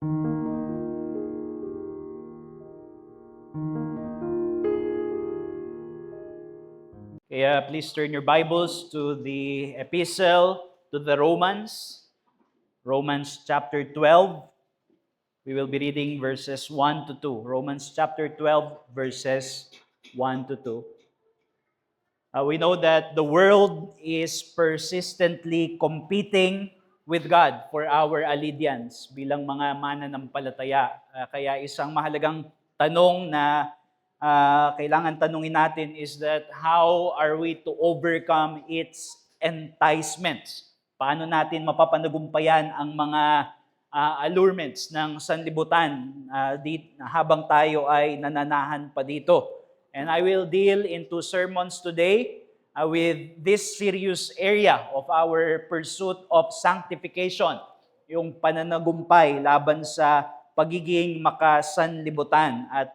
Kaya please turn your Bibles to the epistle to the Romans, Romans chapter 12. We will be reading verses 1 to 2. Romans chapter 12, verses 1 to 2. We know that the world is persistently competing with God for our allegiance bilang mga mananampalataya. Kaya isang mahalagang tanong na kailangan tanungin natin is that how are we to overcome its enticements? Paano natin mapapanagumpayan ang mga allurements ng sanlibutan habang tayo ay nananahan pa dito? And I will deal in 2 sermons today with this serious area of our pursuit of sanctification, yung pananagumpay laban sa pagiging makasanlibutan. At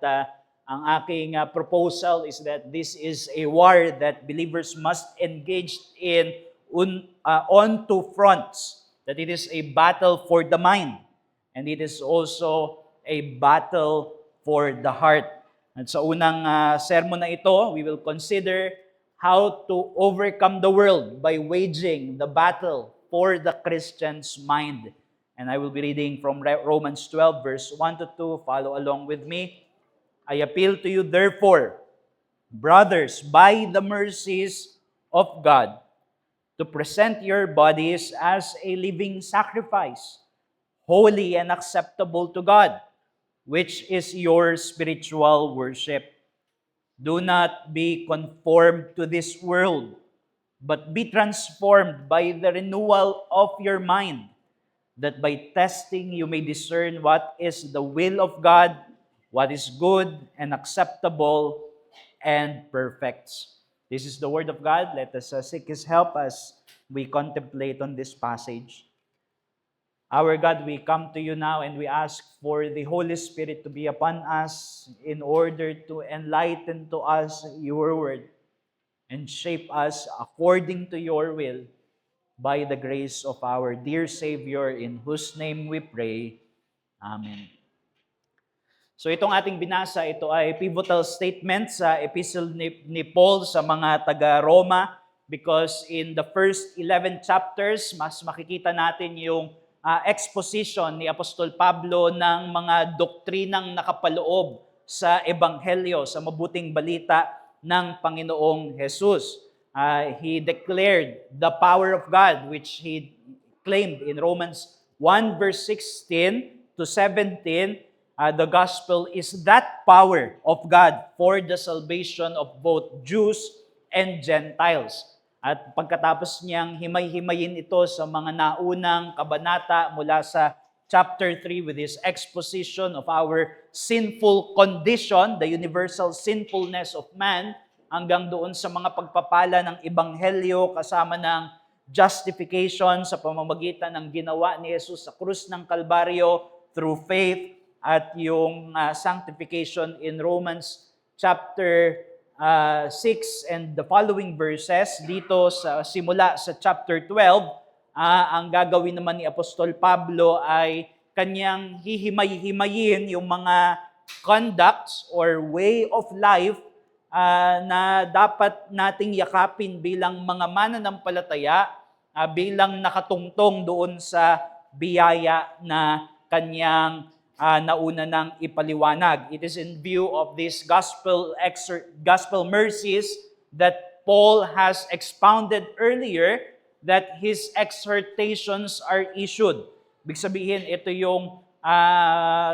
ang aking proposal is that this is a war that believers must engage in on two fronts. That it is a battle for the mind, and it is also a battle for the heart. At sa unang sermon na ito, we will consider how to overcome the world by waging the battle for the Christian's mind. And I will be reading from Romans 12, verse 1 to 2. Follow along with me. I appeal to you, therefore, brothers, by the mercies of God, to present your bodies as a living sacrifice, holy and acceptable to God, which is your spiritual worship. Do not be conformed to this world, but be transformed by the renewal of your mind, that by testing you may discern what is the will of God, what is good and acceptable and perfect. This is the word of God. Let us seek His help as we contemplate on this passage. Our God, we come to you now and we ask for the Holy Spirit to be upon us in order to enlighten to us your word and shape us according to your will by the grace of our dear Savior, in whose name we pray. Amen. So itong ating binasa, ito ay pivotal statement sa epistle ni Paul sa mga taga-Roma, because in the first 11 chapters, mas makikita natin yung exposition ni Apostol Pablo ng mga doktrinang nakapaloob sa Ebanghelyo, sa mabuting balita ng Panginoong Jesus. He declared the power of God, which he claimed in Romans 1 verse 16 to 17. The gospel is that power of God for the salvation of both Jews and Gentiles. At pagkatapos niyang himay-himayin ito sa mga naunang kabanata mula sa chapter 3 with his exposition of our sinful condition, the universal sinfulness of man, hanggang doon sa mga pagpapala ng Ebanghelyo kasama ng justification sa pamamagitan ng ginawa ni Jesus sa krus ng Kalbaryo through faith, at yung sanctification in Romans chapter 6 and the following verses. Dito sa simula sa chapter 12, ang gagawin naman ni Apostol Pablo ay kanyang hihimay-himayin yung mga conducts or way of life na dapat nating yakapin bilang mga mananampalataya, bilang nakatungtong doon sa biyaya na kanyang nauna ng ipaliwanag. It is in view of these gospel mercies that Paul has expounded earlier that his exhortations are issued. Ibig sabihin, ito yung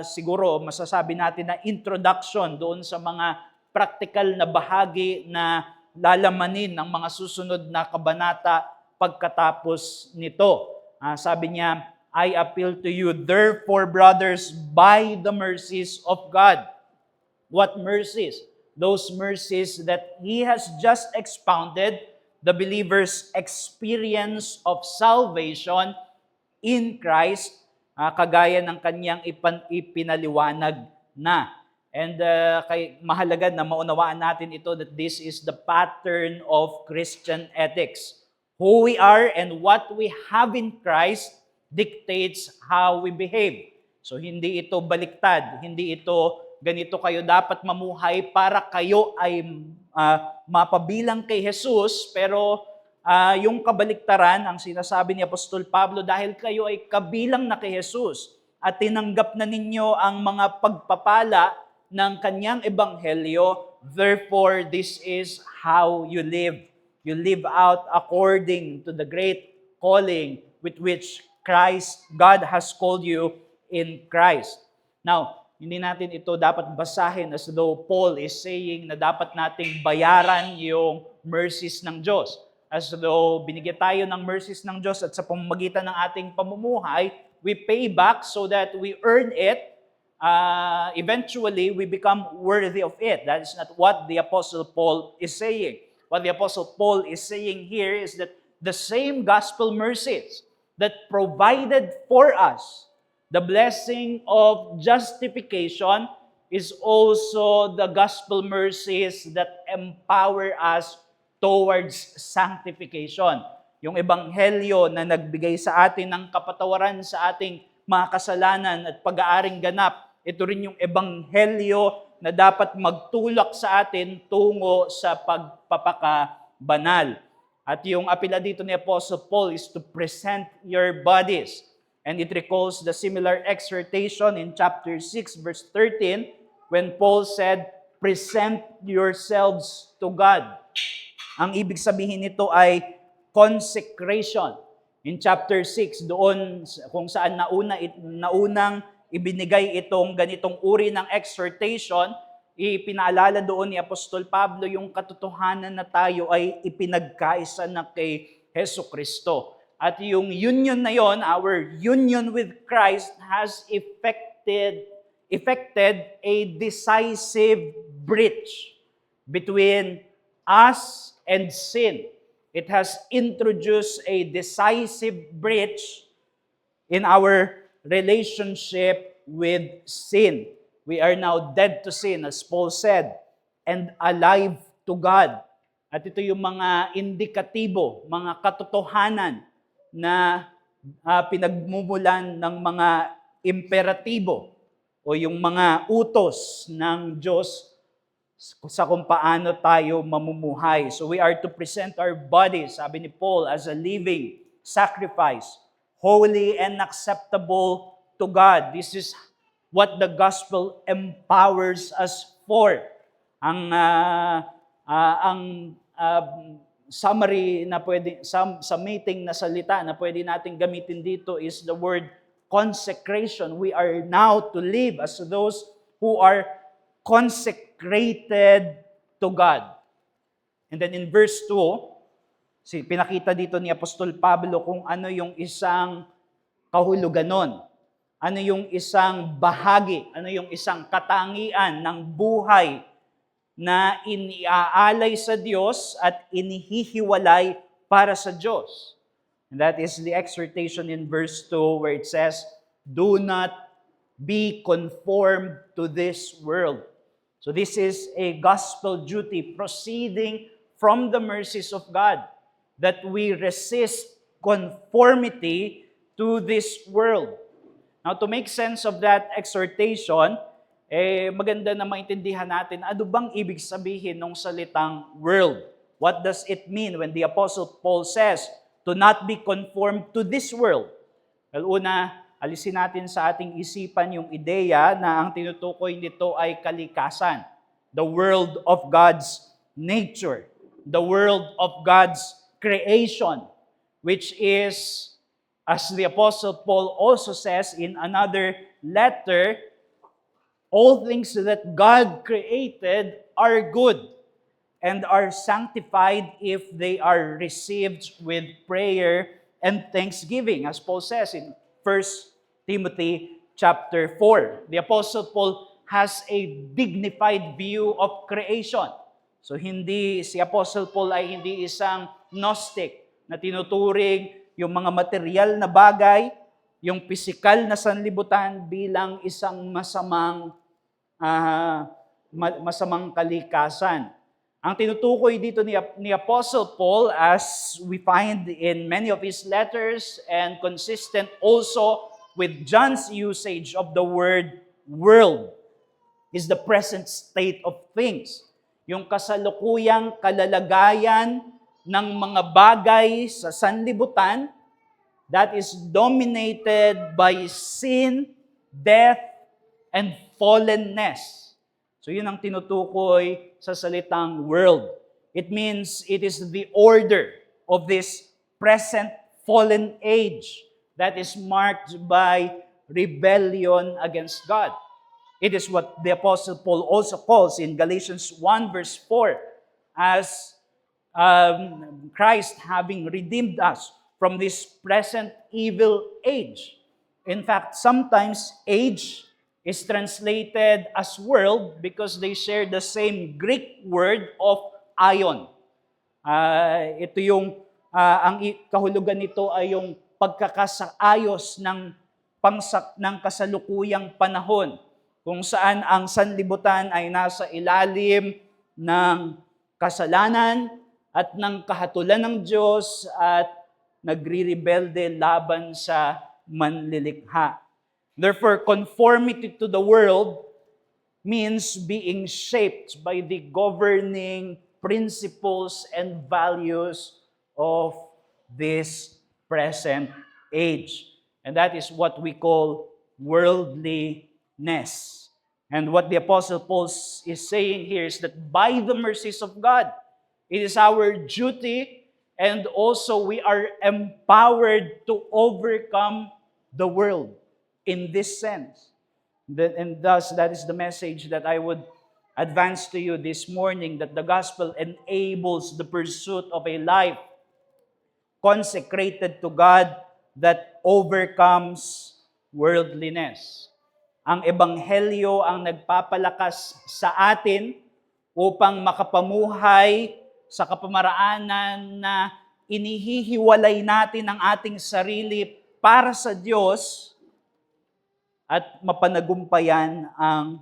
siguro masasabi natin na introduction doon sa mga practical na bahagi na lalamanin ng mga susunod na kabanata pagkatapos nito. Sabi niya, I appeal to you, therefore, brothers, by the mercies of God. What mercies? Those mercies that he has just expounded, the believer's experience of salvation in Christ, kagaya ng kanyang ipinaliwanag na. And mahalaga na maunawaan natin ito, that this is the pattern of Christian ethics. Who we are and what we have in Christ dictates how we behave. So hindi ito baliktad, hindi ito ganito kayo dapat mamuhay para kayo ay mapabilang kay Jesus, pero yung kabaliktaran, ang sinasabi ni Apostol Pablo, dahil kayo ay kabilang na kay Jesus at tinanggap na ninyo ang mga pagpapala ng kanyang ebanghelyo, therefore this is how you live. You live out according to the great calling with which God has called you in Christ. Now, hindi natin ito dapat basahin as though Paul is saying na dapat nating bayaran yung mercies ng Diyos. As though binigyan tayo ng mercies ng Diyos at sa pamamagitan ng ating pamumuhay, we pay back so that we earn it. Eventually, we become worthy of it. That is not what the Apostle Paul is saying. What the Apostle Paul is saying here is that the same gospel mercies that provided for us the blessing of justification is also the gospel mercies that empower us towards sanctification. Yung ebanghelyo na nagbigay sa atin ng kapatawaran sa ating mga kasalanan at pag-aaring ganap, ito rin yung ebanghelyo na dapat magtulak sa atin tungo sa pagpapakabanal. At yung apela dito ni Apostle Paul is to present your bodies. And it recalls the similar exhortation in chapter 6, verse 13, when Paul said, present yourselves to God. Ang ibig sabihin nito ay consecration. In chapter 6, doon kung saan naunang ibinigay itong ganitong uri ng exhortation, ipinaalala doon ni Apostol Pablo yung katotohanan na tayo ay ipinagkaisa na kay Hesus Kristo. At yung union na yon, our union with Christ has effected a decisive breach between us and sin. It has introduced a decisive breach in our relationship with sin. We are now dead to sin, as Paul said, and alive to God. At ito yung mga indikatibo, mga katotohanan na pinagmumulan ng mga imperatibo o yung mga utos ng Diyos sa kung paano tayo mamumuhay. So we are to present our bodies, sabi ni Paul, as a living sacrifice, holy and acceptable to God. This is what the gospel empowers us for. Ang summary na pwede, summating na salita na pwede natin gamitin dito is the word consecration. We are now to live as those who are consecrated to God. And then in verse 2, pinakita dito ni Apostol Pablo kung ano yung isang kahulugan nun. Ano yung isang bahagi, ano yung isang katangian ng buhay na iniaalay sa Diyos at inihihiwalay para sa Diyos. And that is the exhortation in verse 2 where it says, do not be conformed to this world. So this is a gospel duty proceeding from the mercies of God, that we resist conformity to this world. Now, to make sense of that exhortation, maganda na maintindihan natin, ano bang ibig sabihin ng salitang world? What does it mean when the Apostle Paul says, to not be conformed to this world? Well, una, alisin natin sa ating isipan yung ideya na ang tinutukoy nito ay kalikasan. The world of God's nature. The world of God's creation. Which is, as the Apostle Paul also says in another letter, all things that God created are good and are sanctified if they are received with prayer and thanksgiving, as Paul says in 1 Timothy chapter 4. The Apostle Paul has a dignified view of creation. So si Apostle Paul ay hindi isang Gnostic na tinuturing yung mga material na bagay, yung pisikal na sanlibutan bilang isang masamang kalikasan. Ang tinutukoy dito ni Apostle Paul, as we find in many of his letters and consistent also with John's usage of the word world is the present state of things. Yung kasalukuyang kalalagayan ng mga bagay sa sanlibutan that is dominated by sin, death, and fallenness. So yun ang tinutukoy sa salitang world. It means it is the order of this present fallen age that is marked by rebellion against God. It is what the Apostle Paul also calls in Galatians 1 verse 4 as Christ having redeemed us from this present evil age. In fact, sometimes age is translated as world because they share the same Greek word of aion. Ito yung, ang kahulugan nito ay yung pagkakasaayos ng kasalukuyang panahon kung saan ang sanlibutan ay nasa ilalim ng kasalanan at ng kahatulan ng Diyos at nagre-rebelde laban sa manlilikha. Therefore, conformity to the world means being shaped by the governing principles and values of this present age. And that is what we call worldliness. And what the Apostle Paul is saying here is that by the mercies of God, it is our duty and also we are empowered to overcome the world in this sense. And thus, that is the message that I would advance to you this morning, that the gospel enables the pursuit of a life consecrated to God that overcomes worldliness. Ang ebanghelyo ang nagpapalakas sa atin upang makapamuhay sa kapamaraanan na inihihiwalay natin ang ating sarili para sa Diyos at mapanagumpayan ang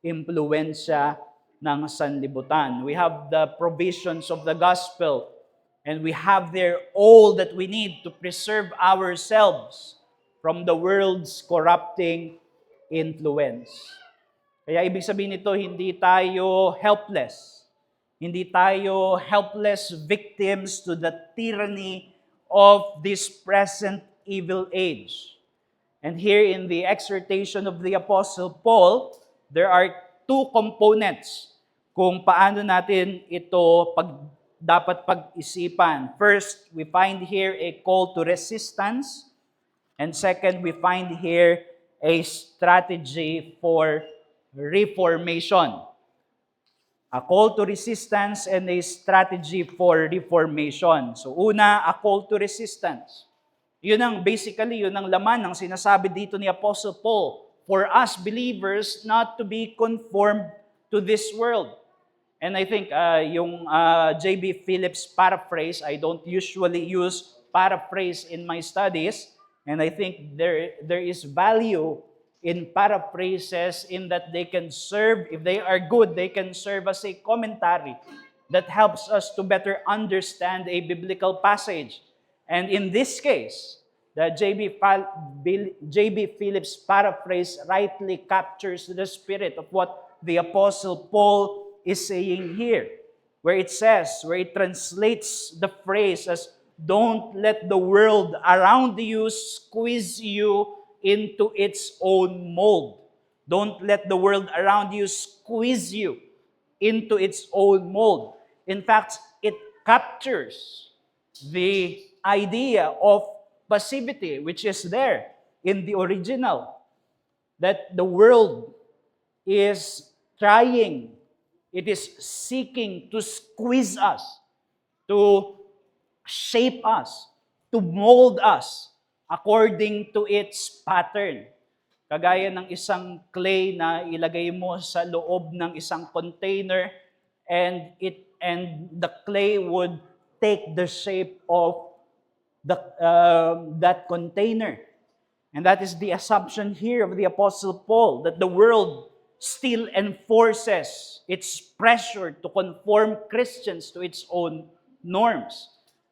impluwensya ng sanlibutan. We have the provisions of the gospel and we have there all that we need to preserve ourselves from the world's corrupting influence. Kaya ibig sabihin nito, hindi tayo helpless. Hindi tayo helpless victims to the tyranny of this present evil age. And here in the exhortation of the Apostle Paul, there are two components kung paano natin ito dapat pag-isipan. First, we find here a call to resistance. And second, we find here a strategy for reformation. A call to resistance and a strategy for reformation. So una, a call to resistance. Yun ang laman ng sinasabi dito ni Apostle Paul. For us believers not to be conformed to this world. And I think yung J.B. Phillips paraphrase, I don't usually use paraphrase in my studies. And I think there is value in paraphrases in that they can serve, if they are good, they can serve as a commentary that helps us to better understand a biblical passage. And in this case, the J.B. Phillips paraphrase rightly captures the spirit of what the Apostle Paul is saying here, where it translates the phrase as, don't let the world around you squeeze you into its own mold. Don't let the world around you squeeze you into its own mold. In fact, it captures the idea of passivity, which is there in the original, that the world is trying, it is seeking to squeeze us, to shape us, to mold us according to its pattern. Kagaya ng isang clay na ilagay mo sa loob ng isang container and the clay would take the shape of that container. And that is the assumption here of the Apostle Paul, that the world still enforces its pressure to conform Christians to its own norms.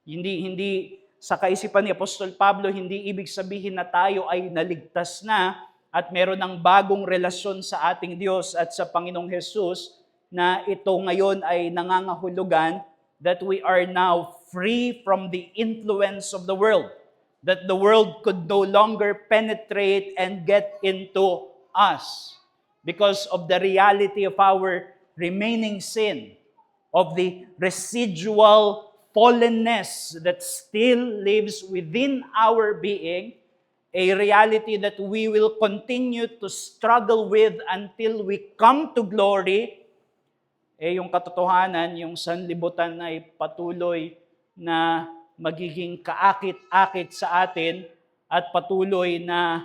Hindi sa kaisipan ni Apostol Pablo, hindi ibig sabihin na tayo ay naligtas na at meron ng bagong relasyon sa ating Diyos at sa Panginoong Hesus, na ito ngayon ay nangangahulugan that we are now free from the influence of the world. That the world could no longer penetrate and get into us because of the reality of our remaining sin, of the residual fallenness that still lives within our being, a reality that we will continue to struggle with until we come to glory. Yung katotohanan, yung sanlibutan ay patuloy na magiging kaakit-akit sa atin at patuloy na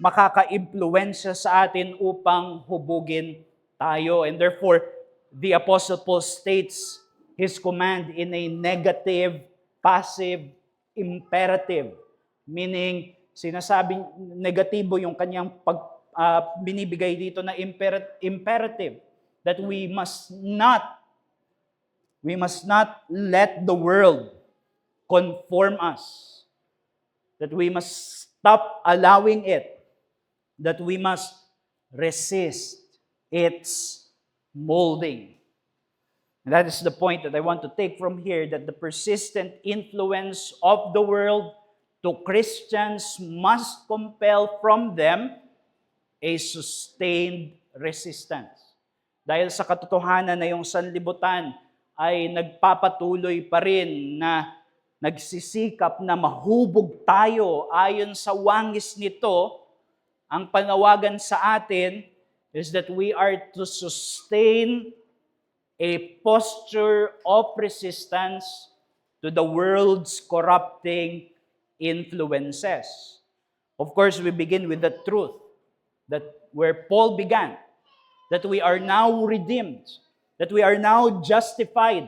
makaka-impluwensya sa atin upang hubugin tayo. And therefore, the Apostle Paul states his command in a negative, passive, imperative. Meaning, sinasabing negatibo yung kanyang binibigay dito na imperative. That we must not let the world conform us. That we must stop allowing it. That we must resist its molding. And that is the point that I want to take from here, that the persistent influence of the world to Christians must compel from them a sustained resistance. Dahil sa katotohanan na yung sanlibutan ay nagpapatuloy pa rin na nagsisikap na mahubog tayo ayon sa wangis nito, ang panawagan sa atin is that we are to sustain a posture of resistance to the world's corrupting influences. Of course, we begin with the truth that where Paul began, that we are now redeemed, that we are now justified,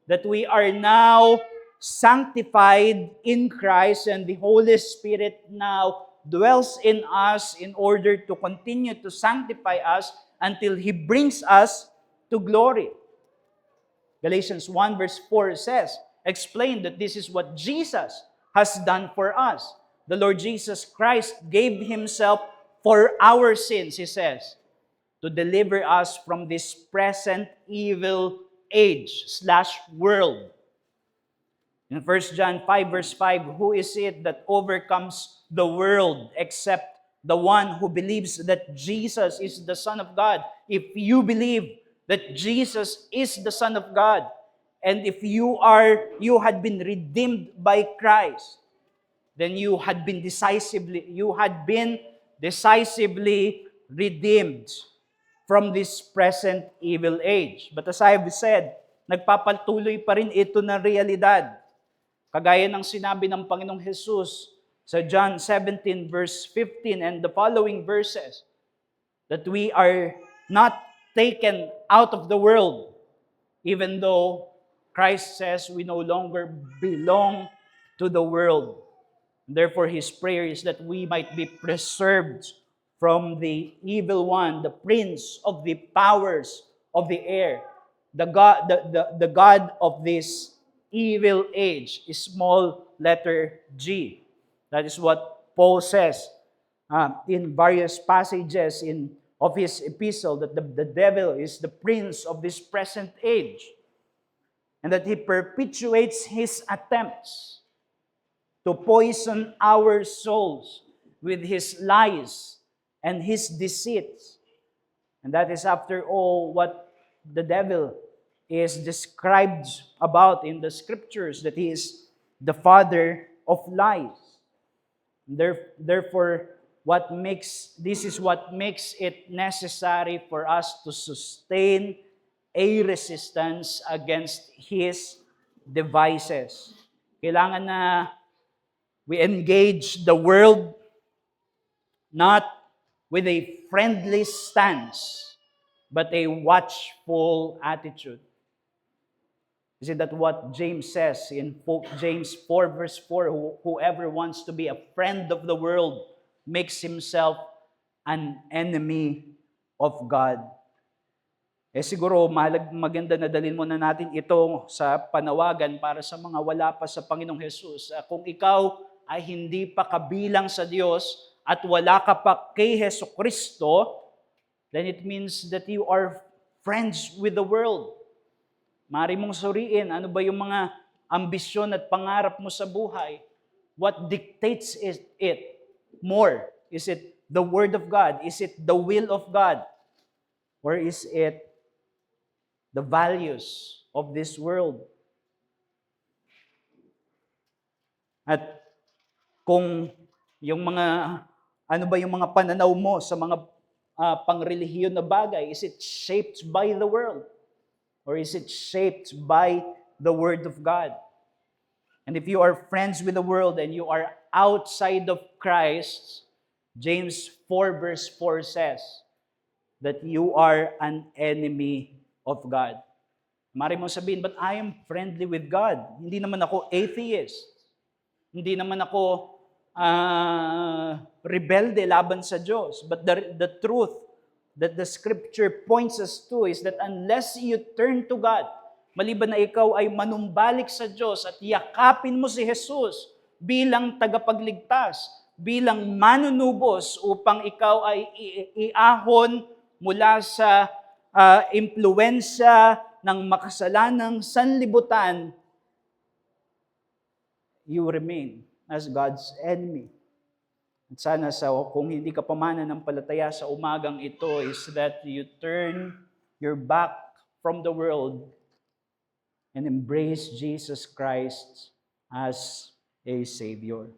that we are now sanctified in Christ, and the Holy Spirit now dwells in us in order to continue to sanctify us until He brings us to glory. Galatians 1 verse 4 says, explain that this is what Jesus has done for us. The Lord Jesus Christ gave Himself for our sins, He says, to deliver us from this present evil age/world. In 1 John 5 verse 5, who is it that overcomes the world except the one who believes that Jesus is the Son of God? If you believe that Jesus is the Son of God, and if you had been redeemed by Christ, then you had been decisively redeemed from this present evil age. But as I have said, nagpapatuloy pa rin ito na realidad. Kagaya ng sinabi ng Panginoong Jesus sa John 17 verse 15 and the following verses, that we are not taken out of the world, even though Christ says we no longer belong to the world. Therefore, His prayer is that we might be preserved from the evil one, the prince of the powers of the air, the God of this evil age, small letter G. That is what Paul says in various passages of his epistle, that the devil is the prince of this present age, and that he perpetuates his attempts to poison our souls with his lies and his deceits. And that is, after all, what the devil is described about in the scriptures, that he is the father of lies. Therefore, this is what makes it necessary for us to sustain a resistance against his devices. Kailangan na we engage the world not with a friendly stance, but a watchful attitude. Isn't that what James says in James 4 verse 4? Whoever wants to be a friend of the world makes himself an enemy of God. Siguro maganda na dalhin muna natin ito sa panawagan para sa mga wala pa sa Panginoong Hesus. Kung ikaw ay hindi pa kabilang sa Diyos at wala ka pa kay Hesus Kristo, then it means that you are friends with the world. Mari mong suriin, ano ba yung mga ambisyon at pangarap mo sa buhay? What dictates it more? Is it the Word of God? Is it the will of God? Or is it the values of this world? At kung yung mga, ano ba yung mga pananaw mo sa mga pangrelihiyon na bagay, is it shaped by the world? Or is it shaped by the Word of God? And if you are friends with the world and you are outside of Christ, James 4 verse 4 says that you are an enemy of God. Mari mo sabihin, but I am friendly with God. Hindi naman ako atheist. Hindi naman ako rebelde laban sa Diyos. But the truth that the Scripture points us to is that unless you turn to God, maliban na ikaw ay manumbalik sa Diyos at yakapin mo si Jesus bilang tagapagligtas, bilang manunubos upang ikaw ay iahon mula sa impluensya ng makasalanang sanlibutan, you remain as God's enemy. At sana kung hindi ka pamananampalataya sa umagang ito is that you turn your back from the world and embrace Jesus Christ as a Savior.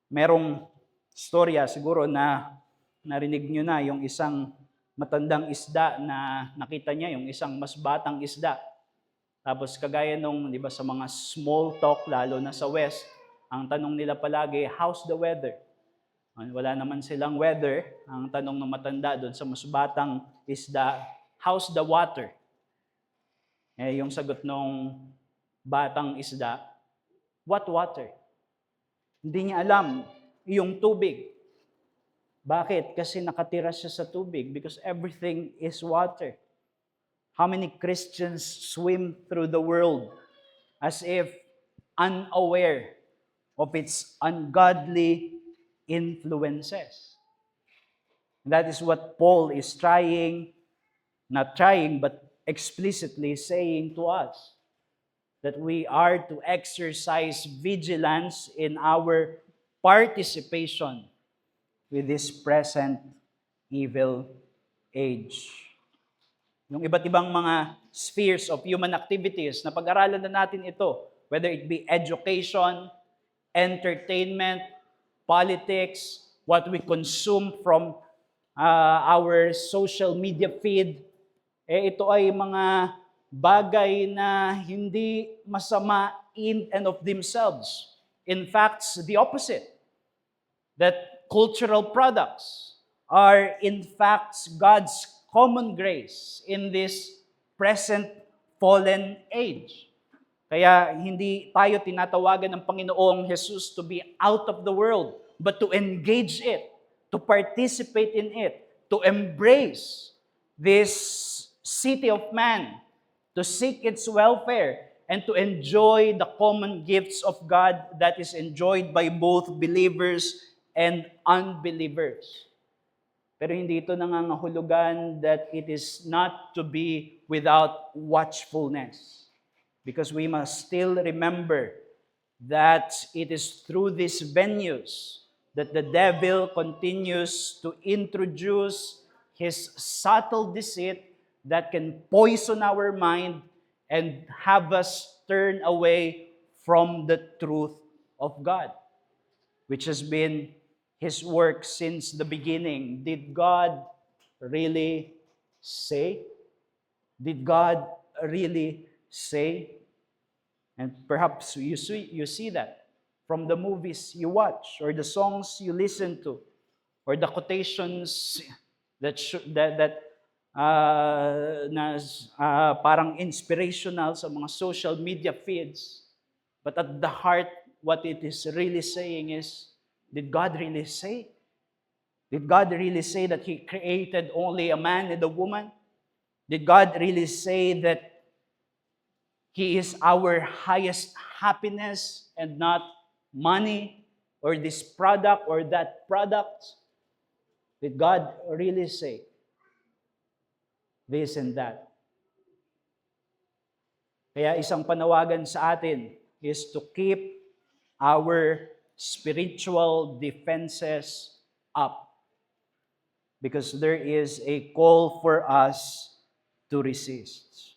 Merong storya siguro na narinig nyo na yung isang matandang isda na nakita niya, yung isang mas batang isda. Tapos kagaya nung, di ba, sa mga small talk, lalo na sa West, ang tanong nila palagi, how's the weather? Wala naman silang weather. Ang tanong ng matanda doon sa mas batang isda, how's the water? Yung sagot ng batang isda, what water? Hindi niya alam yung tubig. Bakit? Kasi nakatira siya sa tubig because everything is water. How many Christians swim through the world as if unaware of its ungodly influences? That is what Paul is not trying, but explicitly saying to us, that we are to exercise vigilance in our participation with this present evil age. Yung iba't ibang mga spheres of human activities, na pag-aralan na natin ito, whether it be education, entertainment, politics, what we consume from our social media feed, ito ay mga bagay na hindi masama in and of themselves. In fact, the opposite. That cultural products are in fact God's common grace in this present fallen age. Kaya hindi tayo tinatawagan ng Panginoong Jesus to be out of the world, but to engage it, to participate in it, to embrace this city of man, to seek its welfare, and to enjoy the common gifts of God that is enjoyed by both believers and unbelievers. Pero hindi ito nangangahulugan that it is not to be without watchfulness. Because we must still remember that it is through these venues that the devil continues to introduce his subtle deceit that can poison our mind and have us turn away from the truth of God, which has been His work since the beginning. Did God really say? Did God really say? And perhaps you see that from the movies you watch, or the songs you listen to, or the quotations that parang inspirational sa mga social media feeds. But at the heart, what it is really saying is, did God really say? Did God really say that He created only a man and a woman? Did God really say that He is our highest happiness and not money or this product or that product? Did God really say this and that? Kaya isang panawagan sa atin is to keep our spiritual defenses up, because there is a call for us to resist.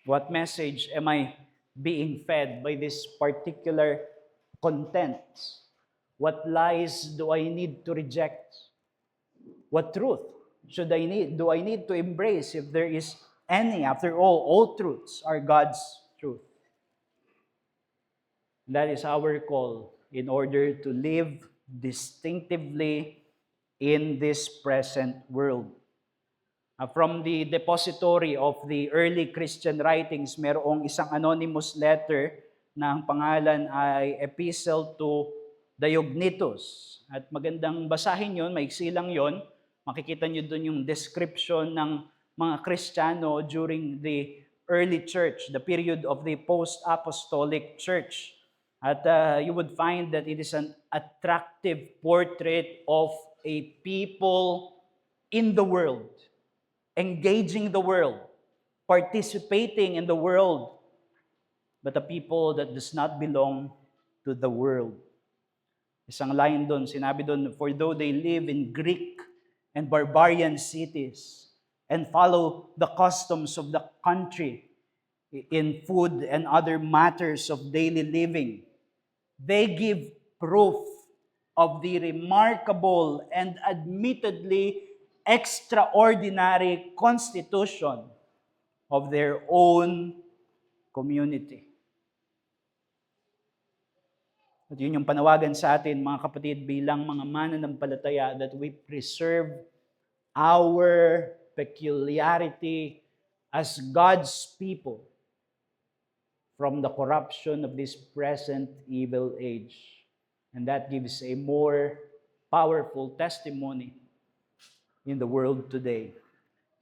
What message am I being fed by this particular content? What lies do I need to reject? What truth do I need to embrace, if there is any? After all truths are God's truth. That is our call in order to live distinctively in this present world. From the depository of the early Christian writings, merong isang anonymous letter na ang pangalan ay Epistle to Diognetus. At magandang basahin yon, maiksi lang yon. Makikita nyo doon yung description ng mga Kristiyano during the early church, the period of the post-apostolic church. At you would find that it is an attractive portrait of a people in the world, engaging the world, participating in the world, but a people that does not belong to the world. Isang line doon, sinabi doon, for though they live in Greek and barbarian cities and follow the customs of the country in food and other matters of daily living, they give proof of the remarkable and admittedly extraordinary constitution of their own community. At yun yung panawagan sa atin, mga kapatid, bilang mga mananampalataya, that we preserve our peculiarity as God's people from the corruption of this present evil age. And that gives a more powerful testimony in the world today.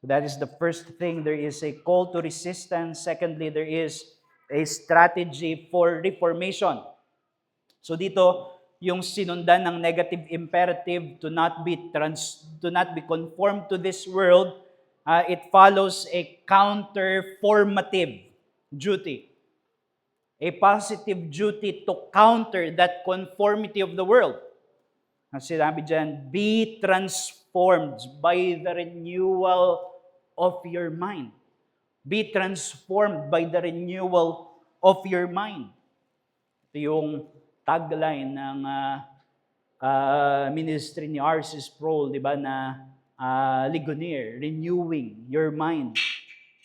So that is the first thing. There is a call to resistance. Secondly, there is a strategy for reformation. So dito, yung sinundan ng negative imperative to not be conformed to this world, it follows a counter-formative duty. A positive duty to counter that conformity of the world. Ang sinabi dyan, be transformed by the renewal of your mind. Be transformed by the renewal of your mind. Ito yung tagline ng ministry ni R.C. Sproul, di ba, na Ligonier, renewing your mind.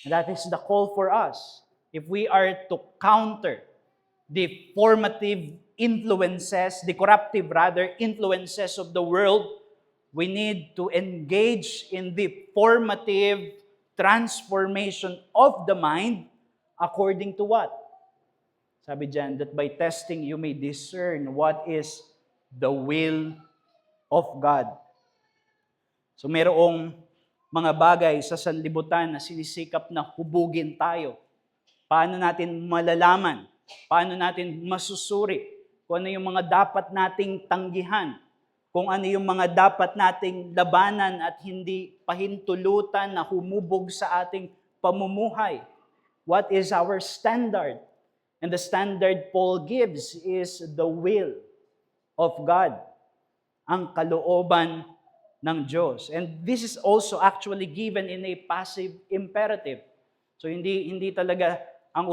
And that is the call for us. If we are to counter the formative influences, the corruptive influences of the world, we need to engage in the formative transformation of the mind according to what? Sabi dyan, that by testing you may discern what is the will of God. So mayroong mga bagay sa sanlibutan na sinisikap na hubugin tayo. Paano natin malalaman? Paano natin masusuri kung ano yung mga dapat nating tanggihan? Kung ano yung mga dapat nating labanan at hindi pahintulutan na humubog sa ating pamumuhay? What is our standard? And the standard Paul gives is the will of God, ang kalooban ng Diyos. And this is also actually given in a passive imperative. So hindi talaga ang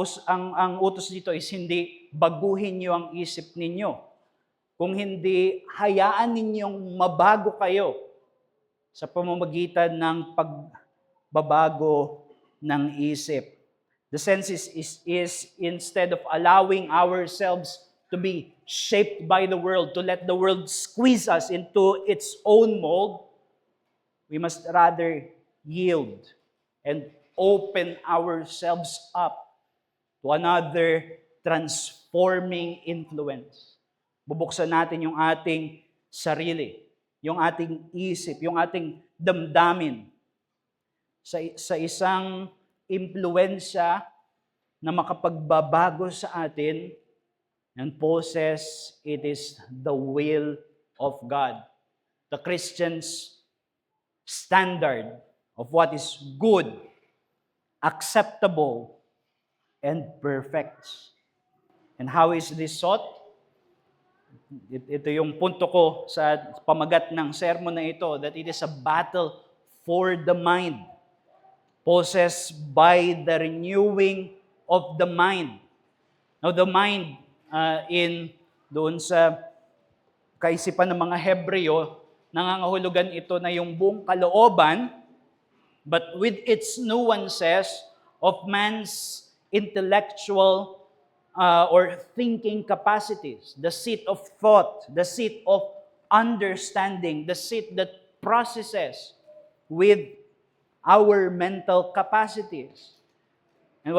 utos dito is hindi baguhin niyo ang isip ninyo. Kung hindi hayaan ninyong mabago kayo sa pamamagitan ng pagbabago ng isip. The sense is instead of allowing ourselves to be shaped by the world, to let the world squeeze us into its own mold, we must rather yield and open ourselves up to another transforming influence. Bubuksan natin yung ating sarili, yung ating isip, yung ating damdamin sa isang impluensya na makapagbabago sa atin. And Paul says it is the will of God. The Christian's standard of what is good, acceptable, and perfect. And how is this sought? Ito yung punto ko sa pamagat ng sermon na ito, that it is a battle for the mind. Paul says, by the renewing of the mind. Now, the mind, doon sa kaisipan ng mga Hebreo, nangangahulugan ito na yung buong kalooban, but with its nuances of man's intellectual or thinking capacities, the seat of thought, the seat of understanding, the seat that processes with our mental capacities. And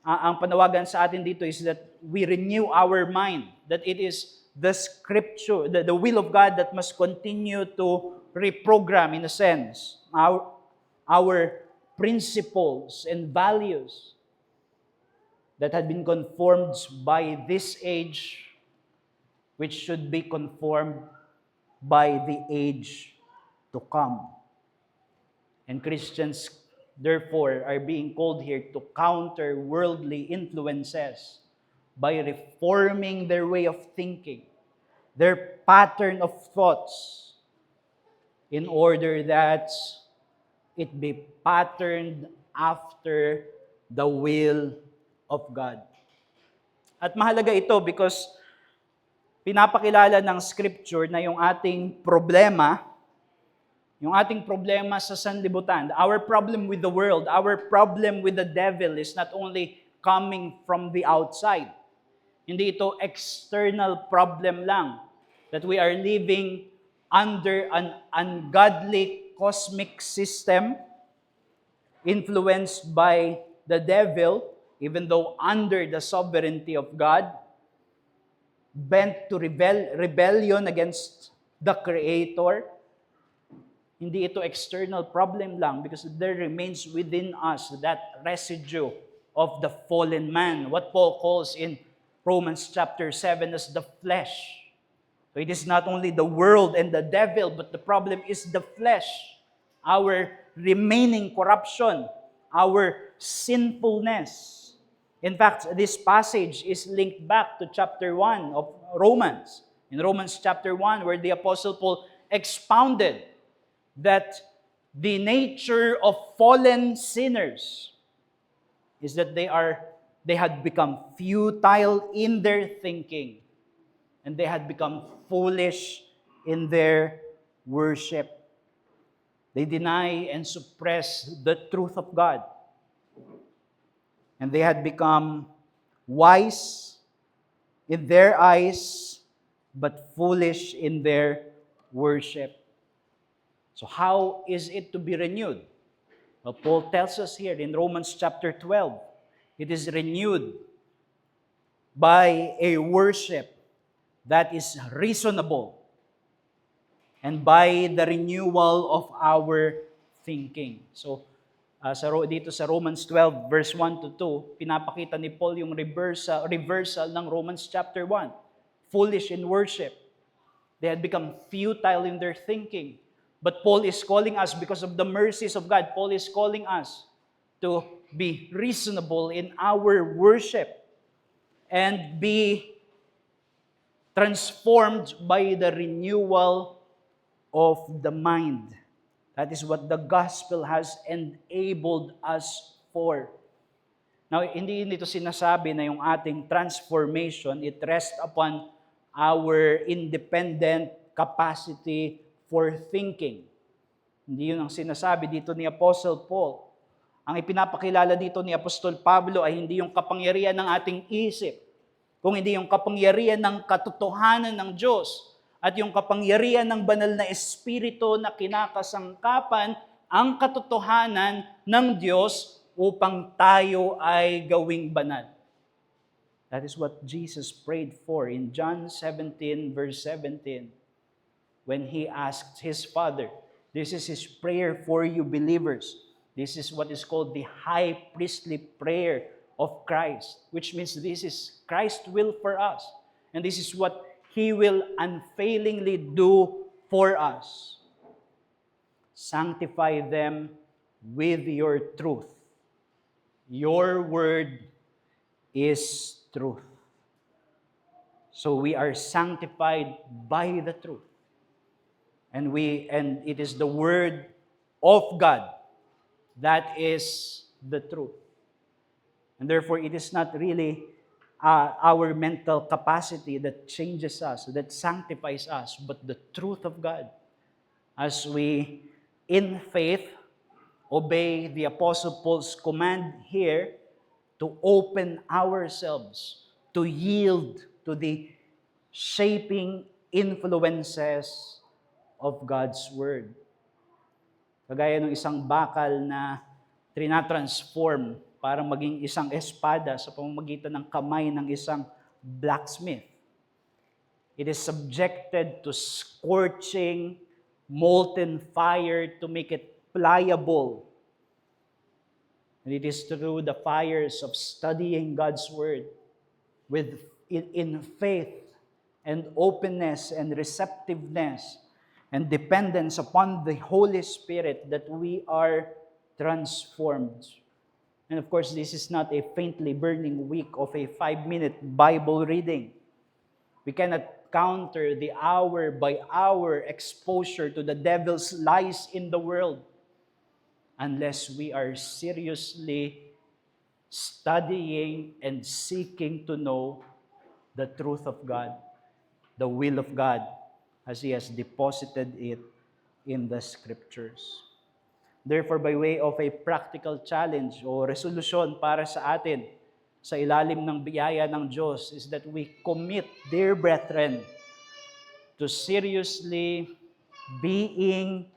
ang panawagan sa atin dito is that we renew our mind, that it is the scripture, the will of God that must continue to reprogram, in a sense, our principles and values that had been conformed by this age, which should be conformed by the age to come. And Christians, therefore, are being called here to counter worldly influences by reforming their way of thinking, their pattern of thoughts, in order that it be patterned after the will of God. At mahalaga ito because pinapakilala ng Scripture na yung ating problema sa sanlibutan, our problem with the world, our problem with the devil is not only coming from the outside. Hindi ito external problem lang, that we are living under an ungodly cosmic system influenced by the devil, even though under the sovereignty of God, bent to rebellion against the Creator. Hindi ito external problem lang because there remains within us that residue of the fallen man, what Paul calls in Romans chapter 7 as the flesh. So it is not only the world and the devil, but the problem is the flesh, our remaining corruption, our sinfulness. In fact, this passage is linked back to chapter 1 of Romans. In Romans chapter 1, where the Apostle Paul expounded that the nature of fallen sinners is that they had become futile in their thinking, and they had become foolish in their worship. They deny and suppress the truth of God. And they had become wise in their eyes, but foolish in their worship. So how is it to be renewed? Well, Paul tells us here in Romans chapter 12, it is renewed by a worship that is reasonable and by the renewal of our thinking. So, dito sa Romans 12, verse 1 to 2, pinapakita ni Paul yung reversal ng Romans chapter 1. Foolish in worship. They had become futile in their thinking. But Paul is calling us, because of the mercies of God, Paul is calling us to be reasonable in our worship and be transformed by the renewal of the mind. That is what the gospel has enabled us for. Now, hindi nito sinasabi na yung ating transformation, it rests upon our independent capacity for thinking. Hindi yun ang sinasabi dito ni Apostle Paul. Ang ipinapakilala dito ni Apostol Pablo ay hindi yung kapangyarihan ng ating isip, kung hindi yung kapangyarihan ng katotohanan ng Diyos at yung kapangyarihan ng banal na Espiritu na kinakasangkapan ang katotohanan ng Diyos upang tayo ay gawing banal. That is what Jesus prayed for in John 17, verse 17, when He asked His Father, This is His prayer for you believers. This is what is called the high priestly prayer of Christ, which means this is Christ's will for us. And this is what He will unfailingly do for us. Sanctify them with your truth. Your word is truth. So we are sanctified by the truth. And it is the word of God that is the truth. And therefore, it is not really our mental capacity that changes us, that sanctifies us, but the truth of God. As we, in faith, obey the Apostle Paul's command here to open ourselves, to yield to the shaping influences of God's Word. Kagaya ng isang bakal na trinatransform para maging isang espada sa pamamagitan ng kamay ng isang blacksmith. It is subjected to scorching, molten fire to make it pliable. And it is through the fires of studying God's Word in faith and openness and receptiveness and dependence upon the Holy Spirit that we are transformed. And of course, this is not a faintly burning week of a 5-minute Bible reading. We cannot counter the hour-by-hour exposure to the devil's lies in the world unless we are seriously studying and seeking to know the truth of God, the will of God, as He has deposited it in the Scriptures. Therefore, by way of a practical challenge o resolution para sa atin sa ilalim ng biyaya ng Diyos is that we commit, dear brethren, to seriously being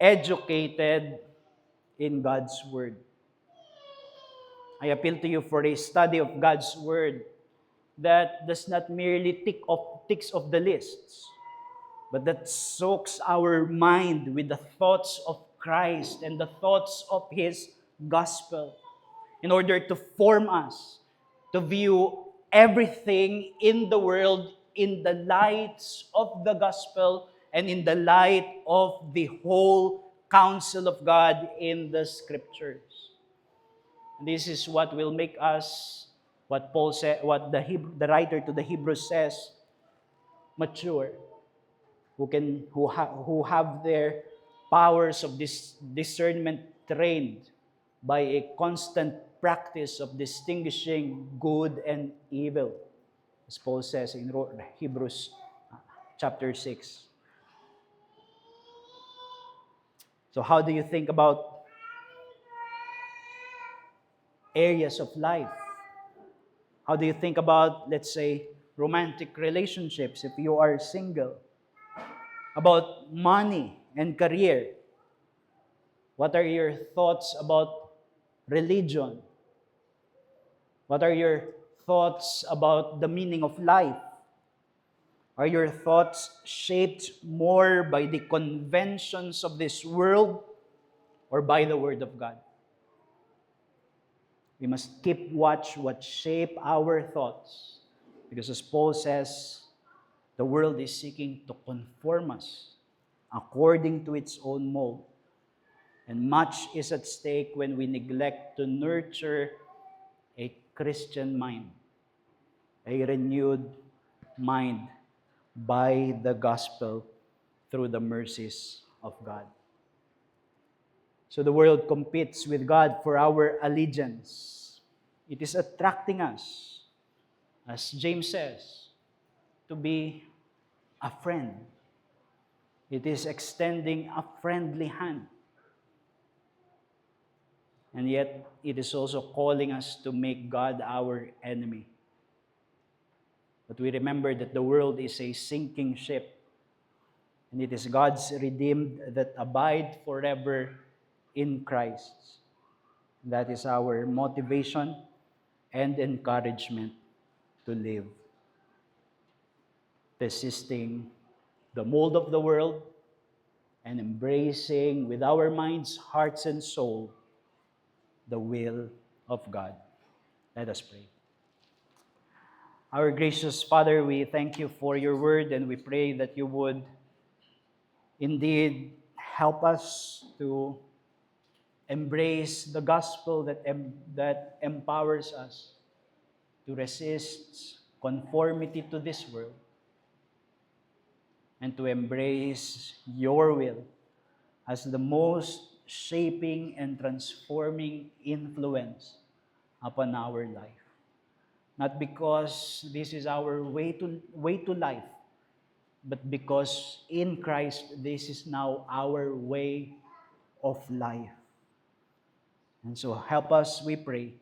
educated in God's Word. I appeal to you for a study of God's Word that does not merely ticks off the lists, but that soaks our mind with the thoughts of Christ and the thoughts of His gospel in order to form us to view everything in the world in the lights of the gospel and in the light of the whole counsel of God in the Scriptures. This is what will make us, what Paul said, what the writer to the Hebrews says, mature, who have their powers of discernment trained by a constant practice of distinguishing good and evil, as Paul says in Hebrews chapter 6. So how do you think about areas of life? How do you think about, let's say, romantic relationships if you are single? About money and career? What are your thoughts about religion? What are your thoughts about the meaning of life? Are your thoughts shaped more by the conventions of this world or by the Word of God? We must keep watch what shape our thoughts. Because as Paul says, the world is seeking to conform us according to its own mold. And much is at stake when we neglect to nurture a Christian mind, a renewed mind by the gospel through the mercies of God. So the world competes with God for our allegiance. It is attracting us, as James says, to be a friend. It is extending a friendly hand. And yet, it is also calling us to make God our enemy. But we remember that the world is a sinking ship, and it is God's redeemed that abide forever in Christ. That is our motivation and encouragement to live, resisting the mold of the world and embracing with our minds, hearts, and soul the will of God. Let us pray. Our gracious Father, we thank you for your word, and we pray that you would indeed help us to embrace the gospel that empowers us to resist conformity to this world and to embrace your will as the most shaping and transforming influence upon our life. Not because this is our way to life, but because in Christ this is now our way of life. And so help us, we pray,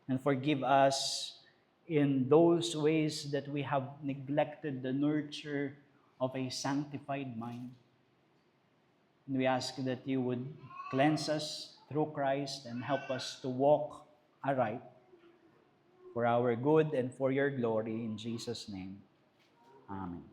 and forgive us in those ways that we have neglected the nurture of a sanctified mind. And we ask that you would cleanse us through Christ and help us to walk aright for our good and for your glory. In Jesus' name, amen.